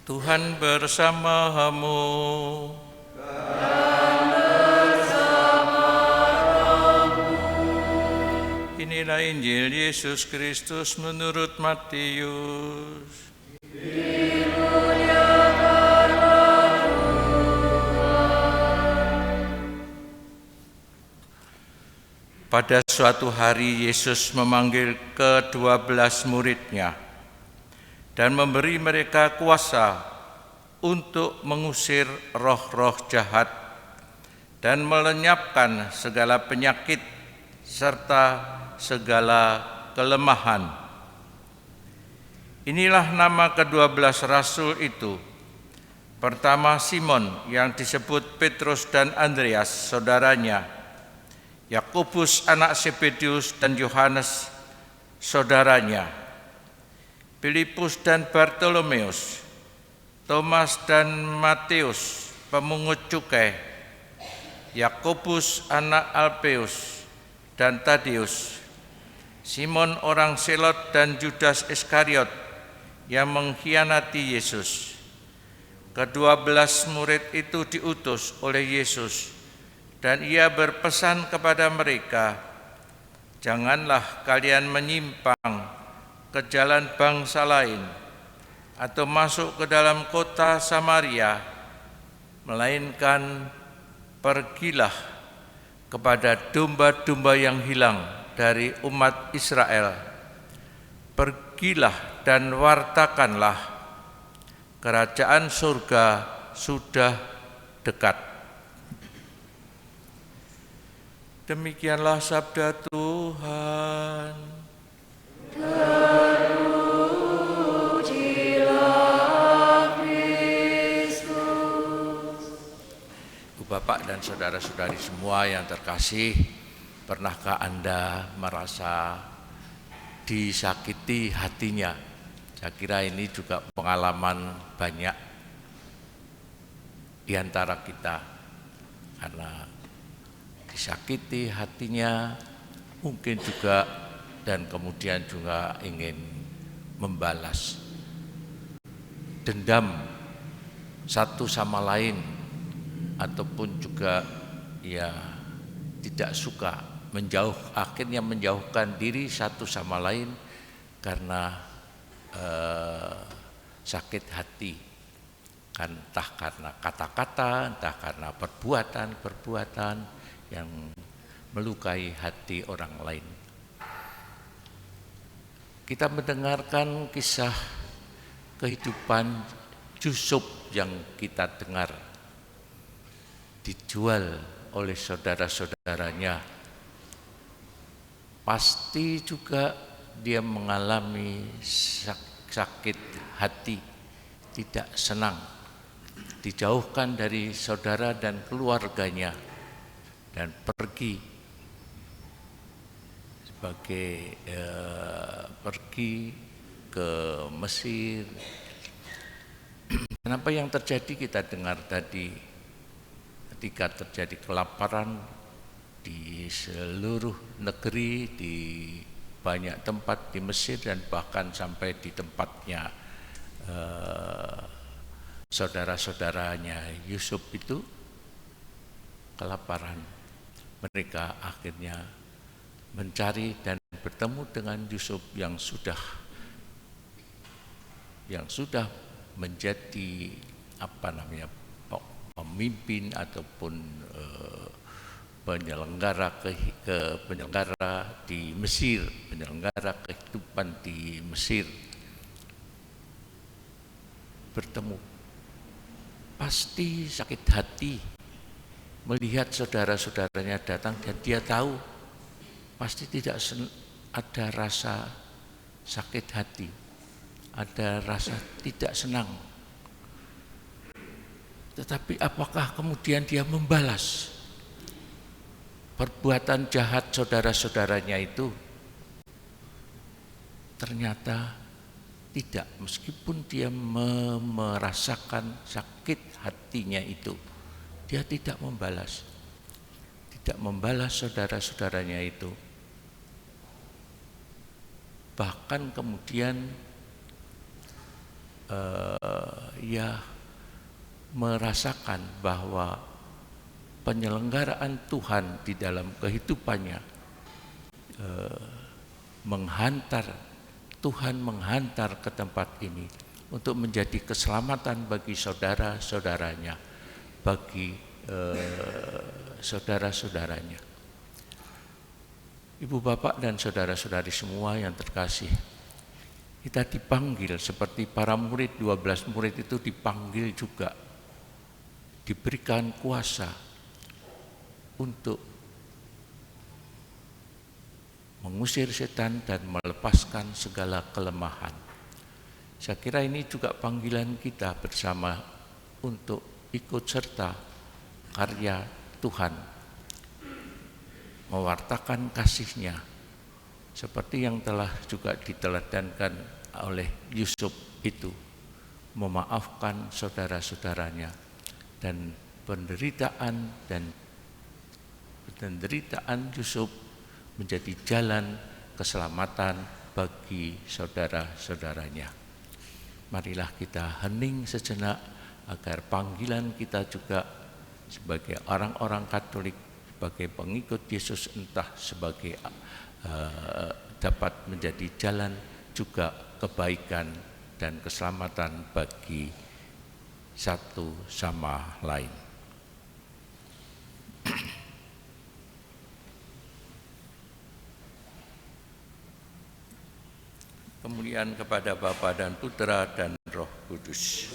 Tuhan bersamamu. Inilah Injil Yesus Kristus menurut Matius. Pada suatu hari Yesus memanggil ke-12 muridnya dan memberi mereka kuasa untuk mengusir roh-roh jahat dan melenyapkan segala penyakit serta segala kelemahan. Inilah nama ke-12 rasul itu. Pertama, Simon yang disebut Petrus dan Andreas saudaranya, Yakobus anak Zebedius dan Yohanes saudaranya, Filipus dan Bartolomeus, Thomas dan Matius pemungut cukai, Yakobus anak Alpeus dan Tadeus, Simon orang Selot dan Judas Iskariot yang mengkhianati Yesus. Ke-12 murid itu diutus oleh Yesus dan ia berpesan kepada mereka, "Janganlah kalian menyimpang ke jalan bangsa lain atau masuk ke dalam kota Samaria, melainkan pergilah kepada domba-domba yang hilang dari umat Israel. Pergilah dan wartakanlah, kerajaan surga sudah dekat." Demikianlah sabda Tuhan. Terpujilah Kristus. Ibu bapak dan saudara-saudari semua yang terkasih, pernahkah Anda merasa disakiti hatinya? Saya kira ini juga pengalaman banyak di antara kita, karena disakiti hatinya mungkin juga, dan kemudian juga ingin membalas dendam satu sama lain, ataupun juga ya tidak suka, akhirnya menjauhkan diri satu sama lain karena sakit hati, kan entah karena kata-kata, entah karena perbuatan yang melukai hati orang lain. Kita mendengarkan kisah kehidupan Yusuf yang kita dengar dijual oleh saudara-saudaranya. Pasti juga dia mengalami sakit hati, tidak senang, dijauhkan dari saudara dan keluarganya, dan pergi ke Mesir. Kenapa yang terjadi kita dengar tadi, ketika terjadi kelaparan di seluruh negeri, di banyak tempat di Mesir, dan bahkan sampai di tempatnya saudara-saudaranya Yusuf itu kelaparan. Mereka akhirnya mencari dan bertemu dengan Yusuf yang sudah menjadi pemimpin ataupun penyelenggara di Mesir, penyelenggara kehidupan di Mesir. Bertemu, pasti sakit hati melihat saudara-saudaranya datang, dan dia tahu pasti tidak ada rasa sakit hati, ada rasa tidak senang. Tetapi apakah kemudian dia membalas perbuatan jahat saudara-saudaranya itu? Ternyata tidak, meskipun dia merasakan sakit hatinya itu, dia tidak membalas saudara-saudaranya itu. Bahkan kemudian ia merasakan bahwa penyelenggaraan Tuhan di dalam kehidupannya Tuhan menghantar ke tempat ini untuk menjadi keselamatan bagi saudara-saudaranya, bagi saudara-saudaranya. Ibu bapak dan saudara-saudari semua yang terkasih, kita dipanggil seperti para murid, 12 murid itu dipanggil juga, diberikan kuasa untuk mengusir setan dan melepaskan segala kelemahan. Saya kira ini juga panggilan kita bersama untuk ikut serta karya Tuhan, mewartakan kasih-Nya seperti yang telah juga diteladankan oleh Yusuf itu, memaafkan saudara-saudaranya, dan penderitaan Yusuf menjadi jalan keselamatan bagi saudara-saudaranya. Marilah kita hening sejenak agar panggilan kita juga sebagai orang-orang Katolik, sebagai pengikut Yesus, entah sebagai dapat menjadi jalan juga kebaikan dan keselamatan bagi satu sama lain. Kemuliaan kepada Bapa dan Putra dan Roh Kudus.